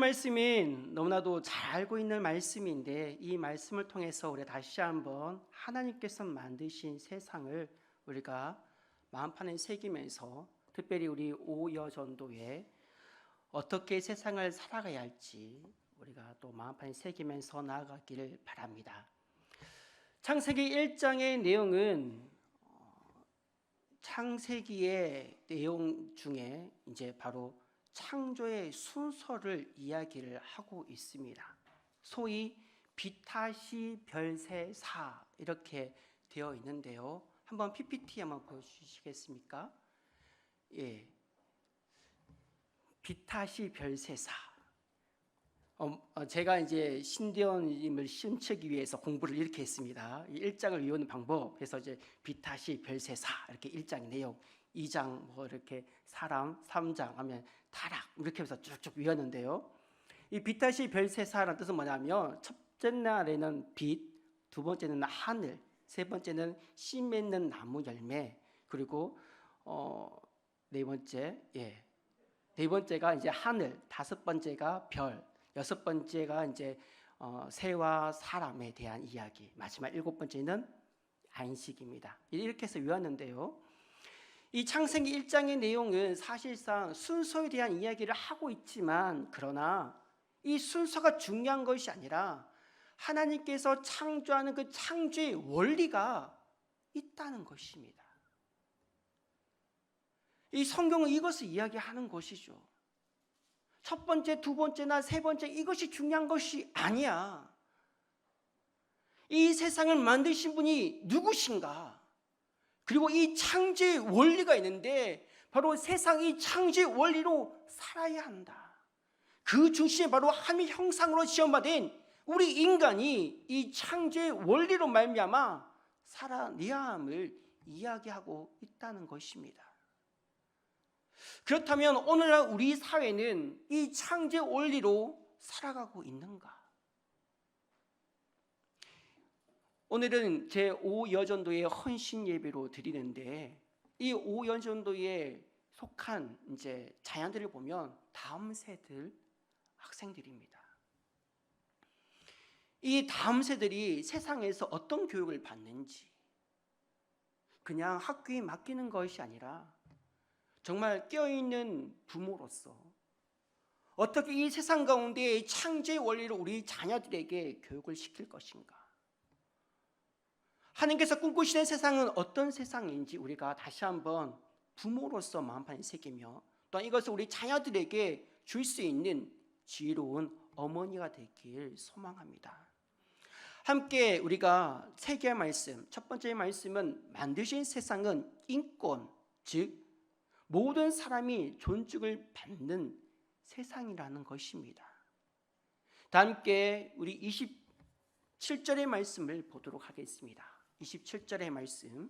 말씀인 너무나도 잘 알고 있는 말씀인데 이 말씀을 통해서 우리 다시 한번 하나님께서 만드신 세상을 우리가 마음판에 새기면서 특별히 우리 오여전도에 어떻게 세상을 살아가야 할지 우리가 또 마음판에 새기면서 나아가기를 바랍니다. 창세기 1장의 내용은 창세기의 내용 중에 이제 바로 창조의 순서를 이야기를 하고 있습니다. 소위 비타시 별세사 이렇게 되어 있는데요. 한번 PPT 한번 보여주시겠습니까? 예, 비타시 별세사. 제가 이제 신대원님을 시험치기 위해서 공부를 이렇게 했습니다. 1장을 외우는 방법, 그래서 이제 비타시 별세사 이렇게 1장 내용, 2장 뭐 이렇게 사람, 3장 하면 타락 이렇게 해서 쭉쭉 외웠는데요. 이 비타시 별세사라는 뜻은 뭐냐면 첫째 날에는 빛, 두 번째는 하늘, 세 번째는 씨 맺는 나무 열매, 그리고 네 번째가 이제 하늘, 다섯 번째가 별, 여섯 번째가 이제 새와 사람에 대한 이야기, 마지막 일곱 번째는 안식입니다. 이렇게 해서 외웠는데요. 이 창세기 1장의 내용은 사실상 순서에 대한 이야기를 하고 있지만, 그러나 이 순서가 중요한 것이 아니라 하나님께서 창조하는 그 창조의 원리가 있다는 것입니다. 이 성경은 이것을 이야기하는 것이죠. 첫 번째, 두 번째나 세 번째 이것이 중요한 것이 아니야. 이 세상을 만드신 분이 누구신가? 그리고 이 창조의 원리가 있는데 바로 세상이 창조의 원리로 살아야 한다. 그 중심에 바로 하나님의 형상으로 지음받은 우리 인간이 이 창조의 원리로 말미암아 살아내야 함을 이야기하고 있다는 것입니다. 그렇다면 오늘날 우리 사회는 이 창조의 원리로 살아가고 있는가? 오늘은 제5여전도의 헌신 예배로 드리는데, 이 5여전도에 속한 이제 자녀들을 보면 다음 세대 학생들입니다. 이 다음 세들이 세상에서 어떤 교육을 받는지, 그냥 학교에 맡기는 것이 아니라 정말 깨어있는 부모로서 어떻게 이 세상 가운데 창조의 원리를 우리 자녀들에게 교육을 시킬 것인가? 하나님께서 꿈꾸시는 세상은 어떤 세상인지 우리가 다시 한번 부모로서 마음판에 새기며, 또한 이것을 우리 자녀들에게 줄 수 있는 지혜로운 어머니가 되길 소망합니다. 함께 우리가 세 개의 말씀, 첫 번째 말씀은 만드신 세상은 인권, 즉 모든 사람이 존중을 받는 세상이라는 것입니다. 다 함께 우리 27절의 말씀을 보도록 하겠습니다. 27절의 말씀.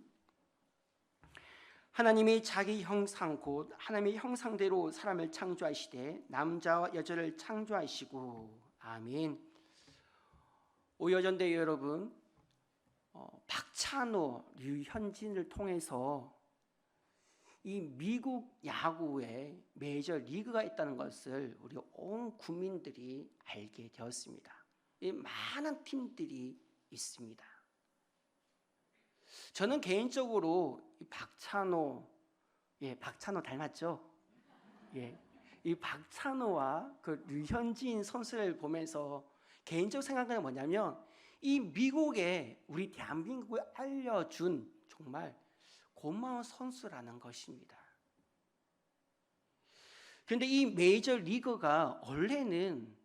하나님이 자기 형상 곧 하나님의 형상대로 사람을 창조하시되 남자와 여자를 창조하시고. 아멘. 오여전대 여러분, 박찬호, 류현진을 통해서 이 미국 야구에 메이저 리그가 있다는 것을 우리 온 국민들이 알게 되었습니다. 이 많은 팀들이 있습니다. 저는 개인적으로 이 박찬호 닮았죠? 이 박찬호와 그 류현진 선수를 보면서 개인적으로 생각하는 건 뭐냐면, 이 미국에 우리 대한민국을 알려준 정말 고마운 선수라는 것입니다. 그런데 이 메이저 리그가 원래는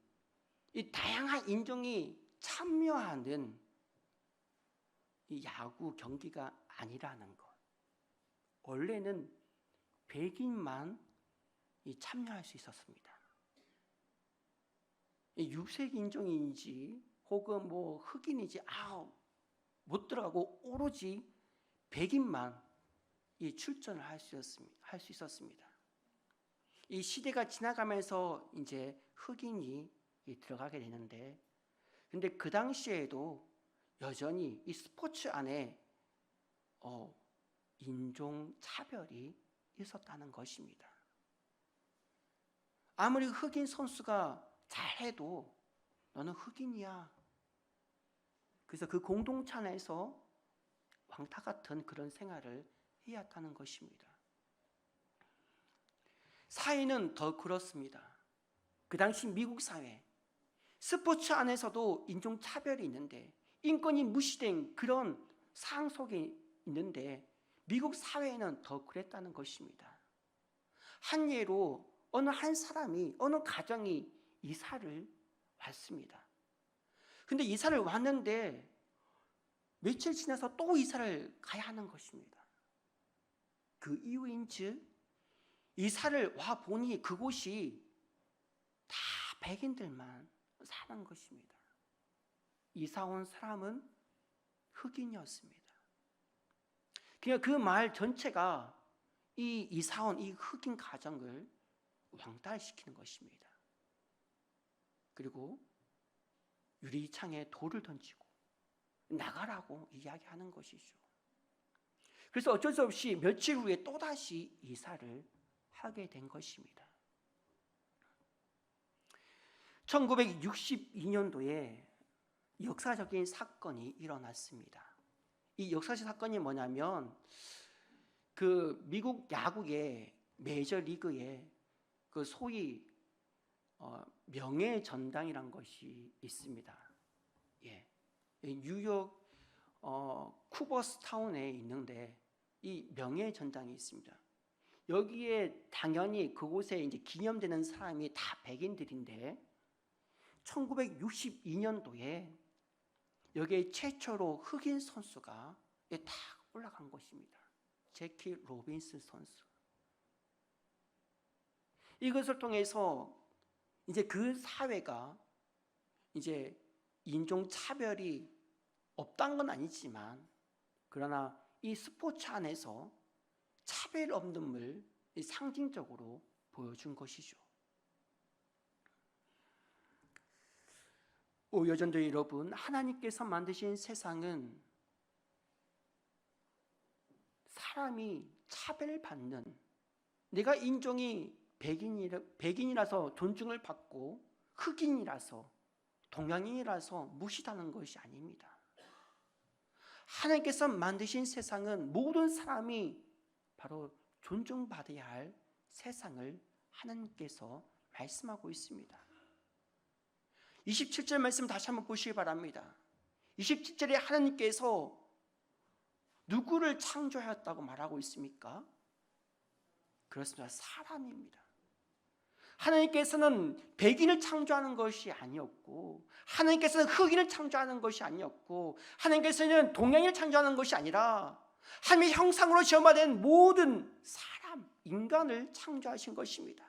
이 다양한 인종이 참여하는 이 야구 경기가 아니라는 것. 원래는 백인만 참여할 수 있었습니다. 육색 인종인지 혹은 뭐 흑인인지 못 들어가고 오로지 백인만 출전을 할 수 있었습니다. 이 시대가 지나가면서 이제 흑인이 들어가게 되는데, 근데 그 당시에도 여전히 이 스포츠 안에 인종 차별이 있었다는 것입니다. 아무리 흑인 선수가 잘해도 너는 흑인이야. 그래서 그 공동체 안에서 왕타 같은 그런 생활을 해야 한다는 것입니다. 사회는 더 그렇습니다. 그 당시 미국 사회, 스포츠 안에서도 인종차별이 있는데, 인권이 무시된 그런 상황 속에 있는데, 미국 사회는 더 그랬다는 것입니다. 한 예로 어느 한 사람이, 어느 가정이 이사를 왔습니다. 근데 이사를 왔는데 며칠 지나서 또 이사를 가야 하는 것입니다. 그 이유인즉 이사를 와 보니 그곳이 다 백인들만 사는 것입니다. 이사 온 사람은 흑인이었습니다. 그러니까 그 마을 전체가 이 이사 온 이 흑인 가정을 왕따시키는 것입니다. 그리고 유리창에 돌을 던지고 나가라고 이야기하는 것이죠. 그래서 어쩔 수 없이 며칠 후에 또다시 이사를 하게 된 것입니다. 1962년도에 역사적인 사건이 일어났습니다. 이 역사적 사건이 뭐냐면 그 미국 야구의 메이저리그에 그 소위 명예전당이란 것이 있습니다. 예. 뉴욕 쿠버스타운에 있는데 이 명예전당이 있습니다. 여기에 당연히 그곳에 이제 기념되는 사람이 다 백인들인데 1962년도에 여기에 최초로 흑인 선수가 딱 올라간 것입니다. 제키 로빈슨 선수. 이것을 통해서 이제 그 사회가 이제 인종차별이 없다는 건 아니지만 그러나 이 스포츠 안에서 차별 없음을 상징적으로 보여준 것이죠. 오여전도 여러분, 하나님께서 만드신 세상은 사람이 차별받는, 내가 인종이 백인이라서 존중을 받고 흑인이라서 동양인이라서 무시하는 것이 아닙니다. 하나님께서 만드신 세상은 모든 사람이 바로 존중받아야 할 세상을 하나님께서 말씀하고 있습니다. 27절 말씀 다시 한번 보시기 바랍니다. 27절에 하나님께서 누구를 창조하였다고 말하고 있습니까? 그렇습니다. 사람입니다. 하나님께서는 백인을 창조하는 것이 아니었고, 하나님께서는 흑인을 창조하는 것이 아니었고, 하나님께서는 동양인을 창조하는 것이 아니라 하나님의 형상으로 지음받은 모든 사람, 인간을 창조하신 것입니다.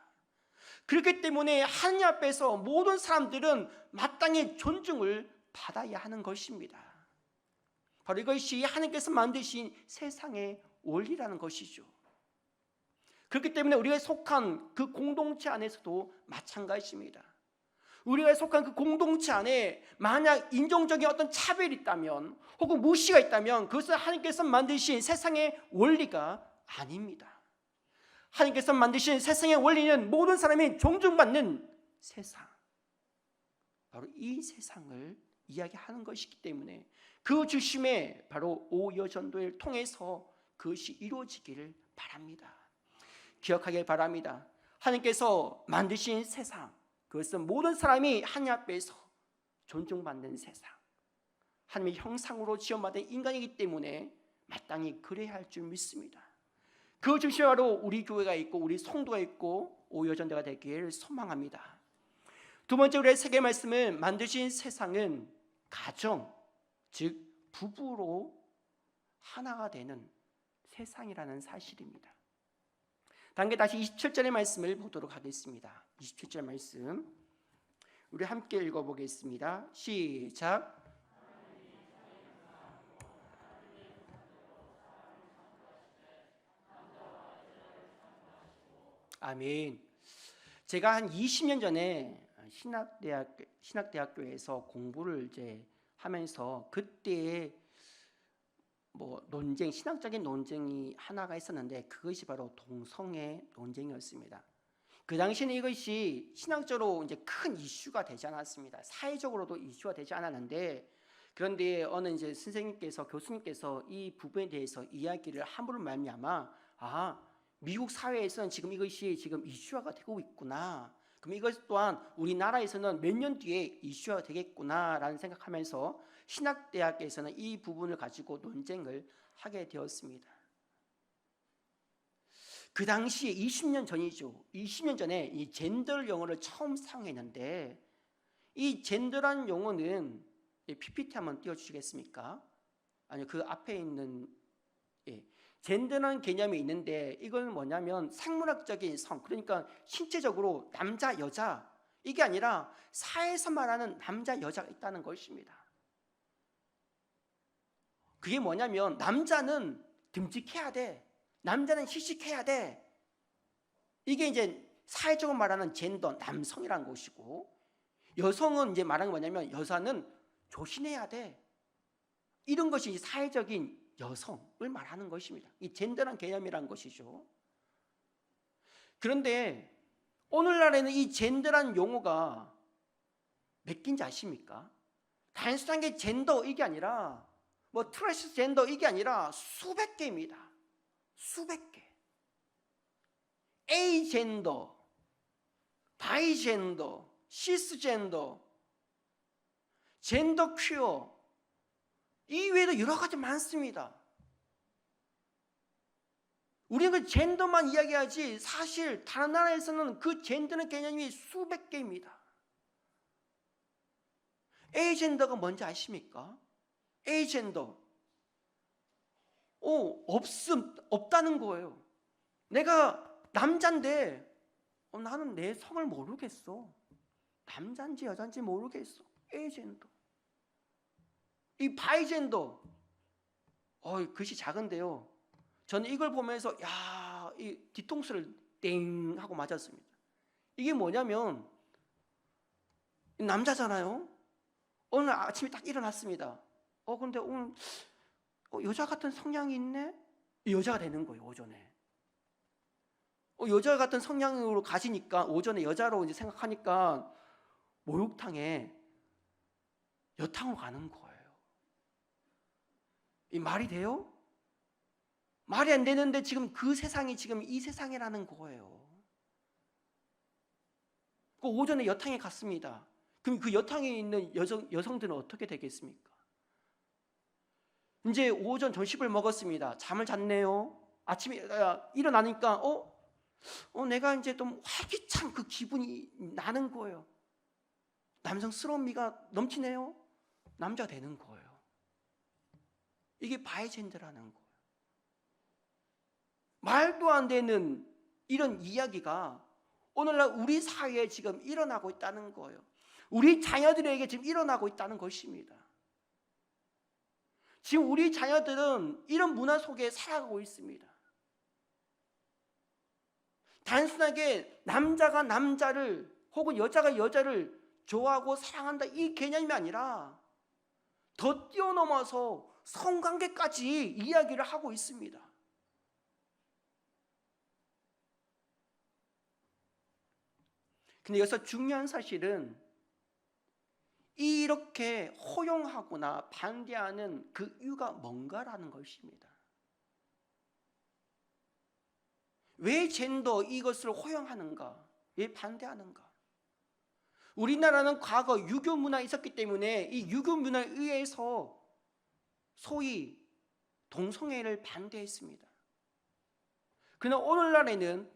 그렇기 때문에 하나님 앞에서 모든 사람들은 마땅히 존중을 받아야 하는 것입니다. 바로 이것이 하나님께서 만드신 세상의 원리라는 것이죠. 그렇기 때문에 우리가 속한 그 공동체 안에서도 마찬가지입니다. 우리가 속한 그 공동체 안에 만약 인종적인 어떤 차별이 있다면 혹은 무시가 있다면 그것은 하나님께서 만드신 세상의 원리가 아닙니다. 하나님께서 만드신 세상의 원리는 모든 사람이 존중받는 세상, 바로 이 세상을 이야기하는 것이기 때문에 그 중심에 바로 오여전도를 통해서 그것이 이루어지기를 바랍니다. 기억하길 바랍니다. 하나님께서 만드신 세상, 그것은 모든 사람이 하나님 앞에서 존중받는 세상, 하나님의 형상으로 지음받은 인간이기 때문에 마땅히 그래야 할 줄 믿습니다. 그 중심에 바로 우리 교회가 있고 우리 성도가 있고 오여전대가 되기를 소망합니다. 두 번째 우리의 세계 말씀은 만드신 세상은 가정, 즉 부부로 하나가 되는 세상이라는 사실입니다. 단계 다시 27절의 말씀을 보도록 하겠습니다. 27절 말씀 우리 함께 읽어보겠습니다. 시작. 아멘. 제가 한 20년 전에 신학대학교에서 공부를 이제 하면서 그때에 논쟁, 신학적인 논쟁이 하나가 있었는데 그것이 바로 동성애 논쟁이었습니다. 그 당시에는 이것이 신학적으로 이제 큰 이슈가 되지 않았습니다. 사회적으로도 이슈가 되지 않았는데, 그런데 어느 이제 선생님께서, 교수님께서 이 부분에 대해서 이야기를 함으로 말미암아, 미국 사회에서는 지금 이것이 지금 이슈화가 되고 있구나. 그럼 이것 또한 우리나라에서는 몇 년 뒤에 이슈화가 되겠구나라는 생각하면서 신학대학에서는 이 부분을 가지고 논쟁을 하게 되었습니다. 그 당시에 20년 전이죠. 20년 전에 이 젠더 용어를 처음 사용했는데, 이 젠더라는 용어는 PPT 한번 띄워주시겠습니까? 아니요, 그 앞에 있는 젠더라는 개념이 있는데, 이건 뭐냐면 생물학적인 성, 그러니까 신체적으로 남자 여자, 이게 아니라 사회에서 말하는 남자 여자가 있다는 것입니다. 그게 뭐냐면 남자는 듬직해야 돼, 남자는 씩씩해야 돼. 이게 이제 사회적으로 말하는 젠더, 남성이라는 것이고, 여성은 이제 말하는 게 뭐냐면 여자는 조신해야 돼. 이런 것이 이제 사회적인 여성을 말하는 것입니다. 이 젠더란 개념이란 것이죠. 그런데 오늘날에는 이 젠더란 용어가 몇 개인지 아십니까? 단순하게 젠더 이게 아니라 뭐 트랜스젠더 이게 아니라 수백 개입니다. 수백 개. 에이젠더, 바이젠더, 시스젠더, 젠더 퀴어, 이 외에도 여러 가지 많습니다. 우리는 그 젠더만 이야기하지 사실 다른 나라에서는 그 젠더는 개념이 수백 개입니다. 에이젠더가 뭔지 아십니까? 에이젠더. 없다는 거예요. 내가 남잔데 나는 내 성을 모르겠어. 남잔지 여잔지 모르겠어. 에이젠더. 이 바이젠더. 글씨 작은데요. 저는 이걸 보면서 이 뒤통수를 땡 하고 맞았습니다. 이게 뭐냐면 남자잖아요. 오늘 아침에 딱 일어났습니다. 근데 오늘 여자 같은 성향이 있네? 여자가 되는 거예요, 오전에. 여자 같은 성향으로 가시니까 오전에 여자로 이제 생각하니까 목욕탕에 여탕으로 가는 거예요. 이 말이 돼요? 말이 안 되는데 지금 그 세상이 지금 이 세상이라는 거예요. 그 오전에 여탕에 갔습니다. 그럼 그 여탕에 있는 여성들은 어떻게 되겠습니까? 이제 오전 점심을 먹었습니다. 잠을 잤네요. 아침에 일어나니까 내가 이제 좀 활기찬 그 기분이 나는 거예요. 남성스러운 미가 넘치네요. 남자가 되는 거예요. 이게 바이젠더라는 거예요. 말도 안 되는 이런 이야기가 오늘날 우리 사회에 지금 일어나고 있다는 거예요. 우리 자녀들에게 지금 일어나고 있다는 것입니다. 지금 우리 자녀들은 이런 문화 속에 살아가고 있습니다. 단순하게 남자가 남자를 혹은 여자가 여자를 좋아하고 사랑한다 이 개념이 아니라 더 뛰어넘어서 성관계까지 이야기를 하고 있습니다. 근데 여기서 중요한 사실은 이렇게 허용하거나 반대하는 그 이유가 뭔가라는 것입니다. 왜 젠더 이것을 허용하는가? 왜 반대하는가? 우리나라는 과거 유교 문화가 있었기 때문에 이 유교 문화에 의해서 소위 동성애를 반대했습니다. 그러나 오늘날에는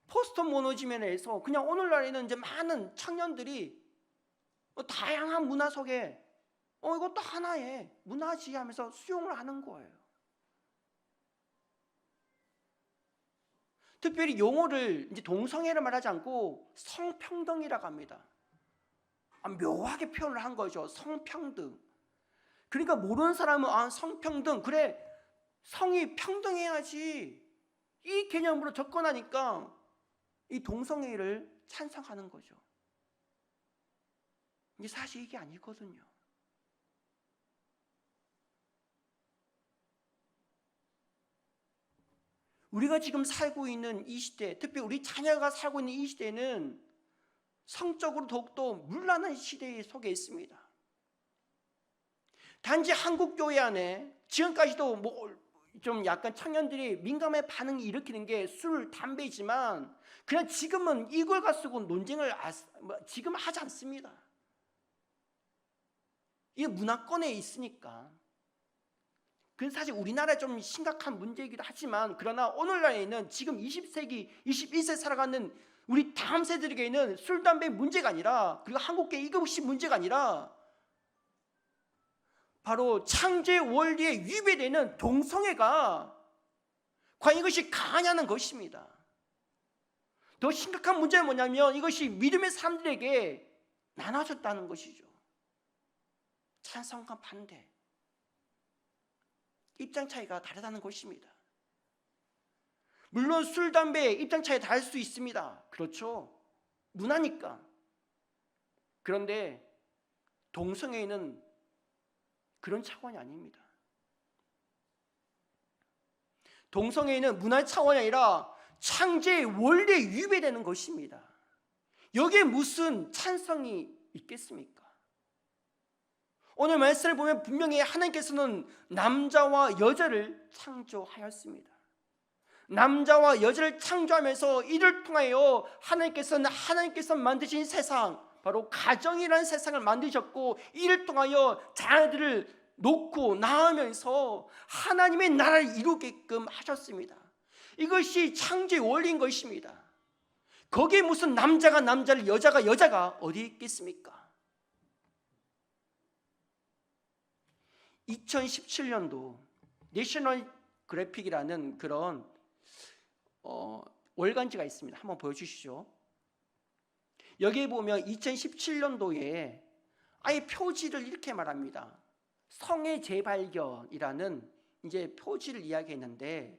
포스트 모노즘에서 그냥 오늘날에는 이제 많은 청년들이 다양한 문화 속에 이것도 하나의 문화지 하면서 수용을 하는 거예요. 특별히 용어를 이제 동성애를 말하지 않고 성평등이라고 합니다. 묘하게 표현을 한 거죠. 성평등. 그러니까 모르는 사람은 성평등, 그래 성이 평등해야지 이 개념으로 접근하니까 이 동성애를 찬성하는 거죠. 이게 사실 이게 아니거든요. 우리가 지금 살고 있는 이 시대, 특히 우리 자녀가 살고 있는 이 시대는 성적으로 더욱더 문란한 시대 속에 있습니다. 단지 한국 교회 안에 지금까지도 좀 약간 청년들이 민감한 반응이 일으키는 게 술, 담배지만 그냥 지금은 이걸 가지고 논쟁을 지금 하지 않습니다. 이게 문화권에 있으니까. 그건 사실 우리나라에 좀 심각한 문제이기도 하지만, 그러나 오늘날에는 지금 20세기, 21세 살아가는 우리 다음 세대에게는 술, 담배 문제가 아니라, 그리고 한국계 이것이 문제가 아니라 바로 창조의 원리에 위배되는 동성애가 과연 이것이 강하냐는 것입니다. 더 심각한 문제는 뭐냐면 이것이 믿음의 사람들에게 나눠졌다는 것이죠. 찬성과 반대, 입장 차이가 다르다는 것입니다. 물론 술, 담배 입장 차이 다를 수 있습니다. 그렇죠, 문화니까. 그런데 동성애는 그런 차원이 아닙니다. 동성애는 문화 차원이 아니라 창조의 원리에 위배되는 것입니다. 여기에 무슨 찬성이 있겠습니까? 오늘 말씀을 보면 분명히 하나님께서는 남자와 여자를 창조하였습니다. 남자와 여자를 창조하면서 이를 통하여 하나님께서 만드신 세상, 바로 가정이라는 세상을 만드셨고, 이를 통하여 자녀들을 놓고 낳으면서 하나님의 나라를 이루게끔 하셨습니다. 이것이 창조의 원리인 것입니다. 거기에 무슨 남자가 남자를, 여자가 여자가 어디 있겠습니까? 2017년도 내셔널 그래픽이라는 그런 월간지가 있습니다. 한번 보여주시죠. 여기에 보면 2017년도에 아예 표지를 이렇게 말합니다. 성의 재발견이라는 이제 표지를 이야기했는데,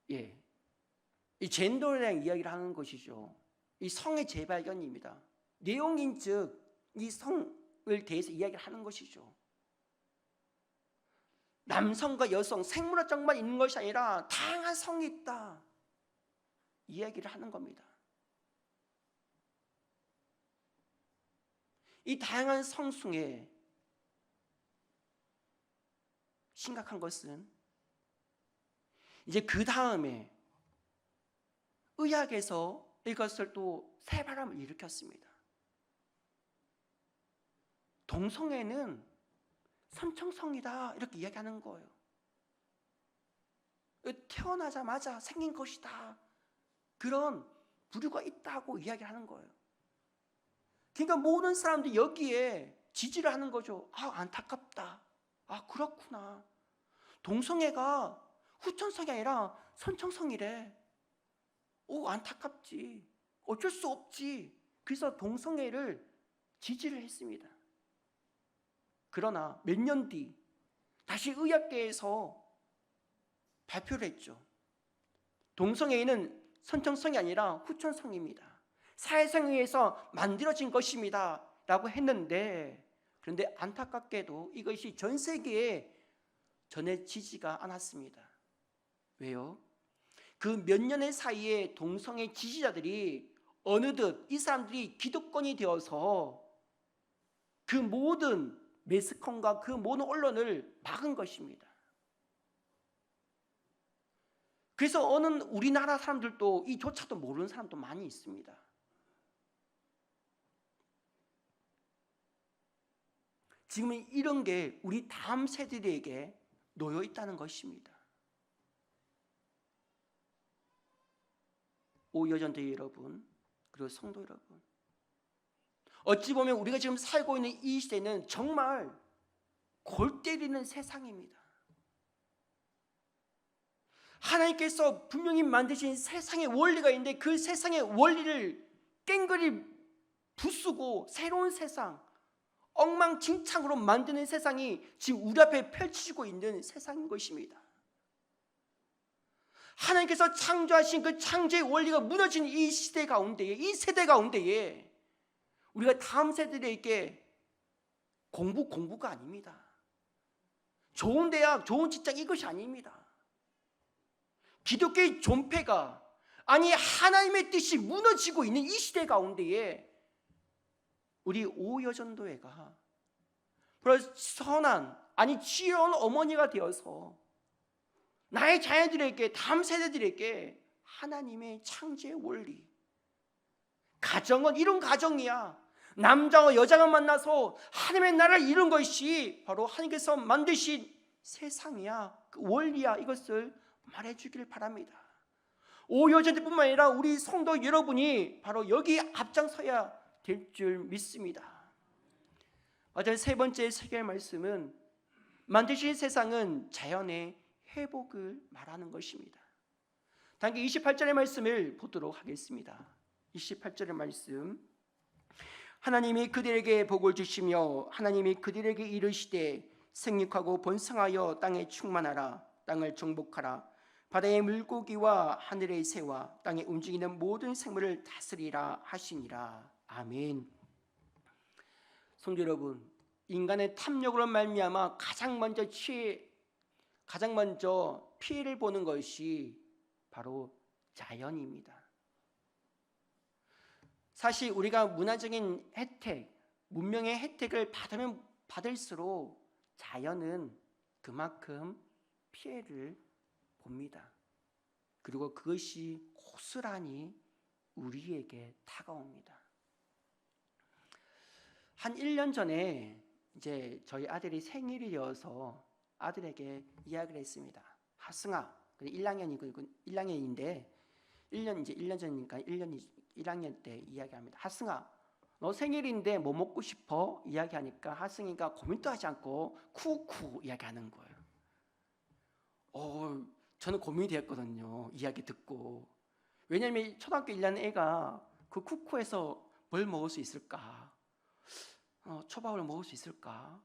이 젠더에 대한 이야기를 하는 것이죠. 이 성의 재발견입니다. 내용인즉 이 성을 대해서 이야기를 하는 것이죠. 남성과 여성, 생물학적만 있는 것이 아니라 다양한 성이 있다, 이야기를 하는 겁니다. 이 다양한 성숭에 심각한 것은 이제 그 다음에 의학에서 이것을 또 새바람을 일으켰습니다. 동성애는 선청성이다, 이렇게 이야기하는 거예요. 태어나자마자 생긴 것이다, 그런 부류가 있다고 이야기하는 거예요. 그러니까 모든 사람들이 여기에 지지를 하는 거죠. 안타깝다, 그렇구나, 동성애가 후천성이 아니라 선청성이래, 안타깝지, 어쩔 수 없지. 그래서 동성애를 지지를 했습니다. 그러나 몇 년 뒤 다시 의학계에서 발표를 했죠. 동성애는 선청성이 아니라 후천성입니다. 사회성에 의해서 만들어진 것입니다 라고 했는데, 그런데 안타깝게도 이것이 전 세계에 전해지지가 않았습니다. 왜요? 그 몇 년의 사이에 동성애 지지자들이 어느덧 이 사람들이 기득권이 되어서 그 모든 매스컴과 그 모든 언론을 막은 것입니다. 그래서 어느 우리나라 사람들도 이조차도 모르는 사람도 많이 있습니다. 지금은 이런 게 우리 다음 세대들에게 놓여 있다는 것입니다. 오여전대 여러분, 그리고 성도 여러분, 어찌 보면 우리가 지금 살고 있는 이 시대는 정말 골 때리는 세상입니다. 하나님께서 분명히 만드신 세상의 원리가 있는데 그 세상의 원리를 깽그리 부수고 새로운 세상, 엉망진창으로 만드는 세상이 지금 우리 앞에 펼치고 있는 세상인 것입니다. 하나님께서 창조하신 그 창조의 원리가 무너진 이 시대 가운데에, 이 세대 가운데에 우리가 다음 세대에게 공부가 아닙니다. 좋은 대학, 좋은 직장 이것이 아닙니다. 기독교의 존폐가, 아니 하나님의 뜻이 무너지고 있는 이 시대 가운데에 우리 오여전도회가 바로 선한, 아니 지혜로운 어머니가 되어서 나의 자녀들에게, 다음 세대들에게 하나님의 창조의 원리, 가정은 이런 가정이야, 남자와 여자가 만나서 하나님의 나라를 이룬 것이 바로 하나님께서 만드신 세상이야, 그 원리야, 이것을 말해주길 바랍니다. 오여전도뿐만 아니라 우리 성도 여러분이 바로 여기 앞장서야 될 줄 믿습니다. 맞아요. 세 번째 세계의 말씀은 만드신 세상은 자연의 회복을 말하는 것입니다. 당기 28절의 말씀을 보도록 하겠습니다. 28절의 말씀, 하나님이 그들에게 복을 주시며 하나님이 그들에게 이르시되 생육하고 번성하여 땅에 충만하라, 땅을 정복하라, 바다의 물고기와 하늘의 새와 땅에 움직이는 모든 생물을 다스리라 하시니라. 아멘. 성도 여러분, 인간의 탐욕으로 말미암아 가장 먼저 피해를 보는 것이 바로 자연입니다. 사실 우리가 문화적인 혜택, 문명의 혜택을 받으면 받을수록 자연은 그만큼 피해를 봅니다. 그리고 그것이 고스란히 우리에게 다가옵니다. 한 1년 전에 이제 저희 아들이 생일이어서 아들에게 이야기를 했습니다. 하승아, 1학년인데 1년 전이니까 1학년 때 이야기합니다. 하승아, 너 생일인데 뭐 먹고 싶어? 이야기하니까 하승이가 고민도 하지 않고 쿠쿠 이야기하는 거예요. 저는 고민이 되었거든요, 이야기 듣고. 왜냐하면 초등학교 1년 애가 그 쿠쿠에서 뭘 먹을 수 있을까? 초밥을 먹을 수 있을까?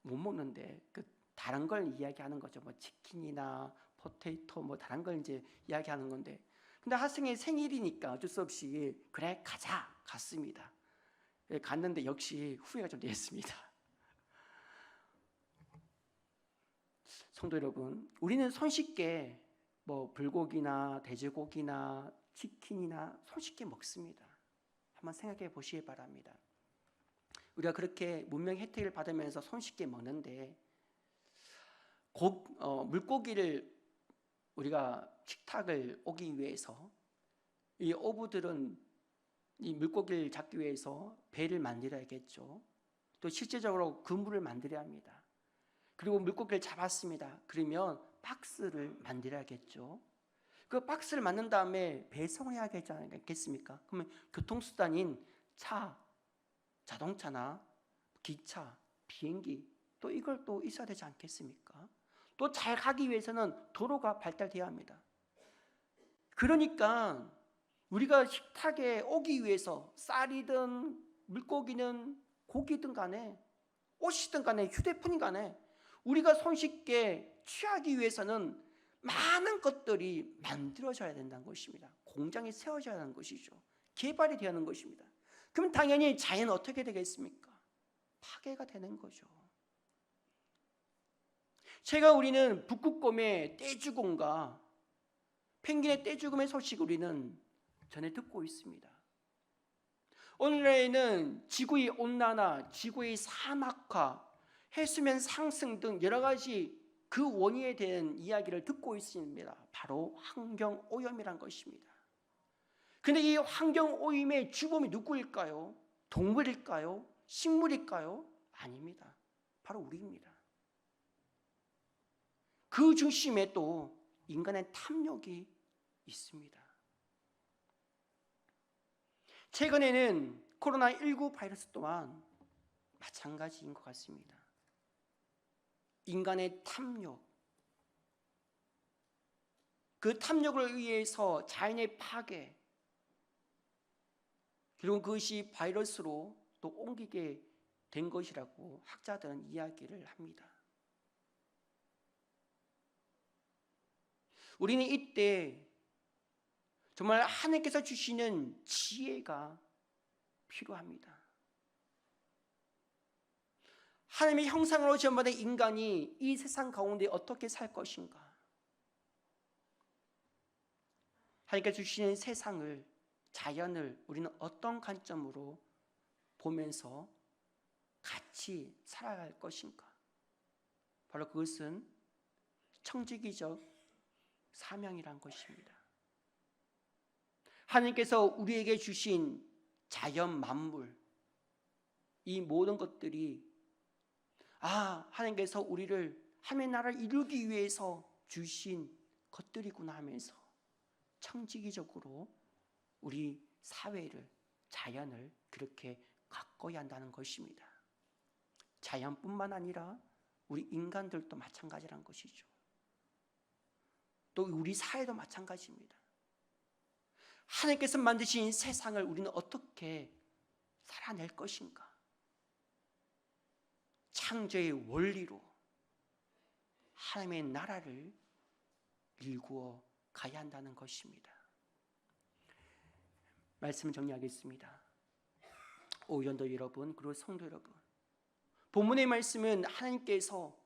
못 먹는데 그 다른 걸 이야기하는 거죠. 뭐 치킨이나 포테이토 뭐 다른 걸 이제 이야기하는 건데, 근데 학생의 생일이니까 어쩔 수 없이 그래 가자 갔습니다. 갔는데 역시 후회가 좀 됐습니다. 성도 여러분, 우리는 손쉽게 뭐 불고기나 돼지고기나 치킨이나 손쉽게 먹습니다. 한번 생각해 보시기 바랍니다. 우리가 그렇게 문명의 혜택을 받으면서 손쉽게 먹는데 물고기를 우리가 식탁을 오기 위해서 이 어부들은 이 물고기를 잡기 위해서 배를 만들어야겠죠. 또 실제적으로 그물을 만들어야 합니다. 그리고 물고기를 잡았습니다. 그러면 박스를 만들어야겠죠. 그 박스를 만든 다음에 배송해야 되지 않겠습니까? 그러면 교통수단인 차, 자동차나 기차, 비행기, 또 이걸 또 있어야 되지 않겠습니까? 또 잘 가기 위해서는 도로가 발달되어야 합니다. 그러니까 우리가 식탁에 오기 위해서 쌀이든 물고기는 고기든 간에 옷이든 간에 휴대폰이든 간에 우리가 손쉽게 취하기 위해서는 많은 것들이 만들어져야 된다는 것입니다. 공장이 세워져야 하는 것이죠. 개발이 되어야 하는 것입니다. 그럼 당연히 자연은 어떻게 되겠습니까? 파괴가 되는 거죠. 제가 우리는 북극곰의 떼죽음과 펭귄의 떼죽음의 소식을 우리는 전해 듣고 있습니다. 오늘날에는 지구의 온난화, 지구의 사막화, 해수면 상승 등 여러 가지 그 원인에 대한 이야기를 듣고 있습니다. 바로 환경오염이란 것입니다. 그런데 이 환경오염의 주범이 누구일까요? 동물일까요? 식물일까요? 아닙니다. 바로 우리입니다. 그 중심에 또 인간의 탐욕이 있습니다. 최근에는 코로나19 바이러스 또한 마찬가지인 것 같습니다. 인간의 탐욕, 그 탐욕을 의해서 자연의 파괴, 그리고 그것이 바이러스로 또 옮기게 된 것이라고 학자들은 이야기를 합니다. 우리는 이때 정말 하나님께서 주시는 지혜가 필요합니다. 하나님의 형상으로 지음받은 인간이 이 세상 가운데 어떻게 살 것인가? 하나님께서 주시는 세상을, 자연을 우리는 어떤 관점으로 보면서 같이 살아갈 것인가? 바로 그것은 청지기적 사명이란 것입니다. 하나님께서 우리에게 주신 자연 만물, 이 모든 것들이 하나님께서 우리를 하나님의 나라를 이루기 위해서 주신 것들이구나 하면서 청지기적으로 우리 사회를, 자연을 그렇게 가꿔야 한다는 것입니다. 자연뿐만 아니라 우리 인간들도 마찬가지란 것이죠. 또 우리 사회도 마찬가지입니다. 하나님께서 만드신 세상을 우리는 어떻게 살아낼 것인가? 창조의 원리로 하나님의 나라를 일구어 가야 한다는 것입니다. 말씀 정리하겠습니다. 오연도 여러분, 그리고 성도 여러분, 본문의 말씀은 하나님께서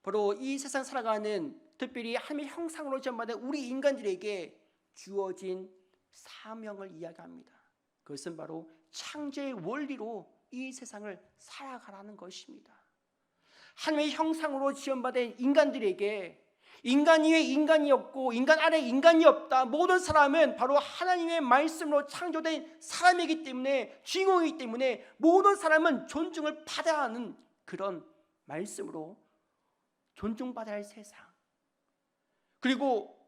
바로 이 세상 살아가는, 특별히 하나님의 형상으로 지음받은 우리 인간들에게 주어진 사명을 이야기합니다. 그것은 바로 창조의 원리로 이 세상을 살아가라는 것입니다. 하나님의 형상으로 지음받은 인간들에게 인간 이외에 인간이 없고 인간 아래 인간이 없다. 모든 사람은 바로 하나님의 말씀으로 창조된 사람이기 때문에, 주인공이기 때문에 모든 사람은 존중을 받아야 하는 그런 말씀으로 존중받아야 할 세상, 그리고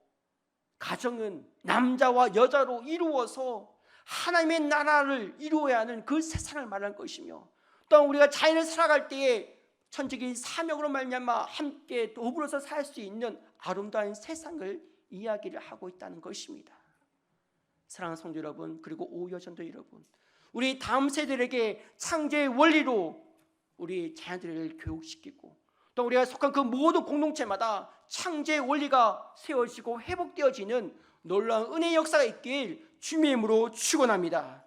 가정은 남자와 여자로 이루어서 하나님의 나라를 이루어야 하는 그 세상을 말할 것이며, 또한 우리가 자연을 살아갈 때에 천적인 사명으로 말미암아 함께 더불어서 살 수 있는 아름다운 세상을 이야기를 하고 있다는 것입니다. 사랑하는 성도 여러분, 그리고 오여전도 여러분, 우리 다음 세대들에게 창조의 원리로 우리 자녀들을 교육시키고, 또 우리가 속한 그 모든 공동체마다 창조의 원리가 세워지고 회복되어지는 놀라운 은혜의 역사가 있길 주님의 이름으로 축원합니다.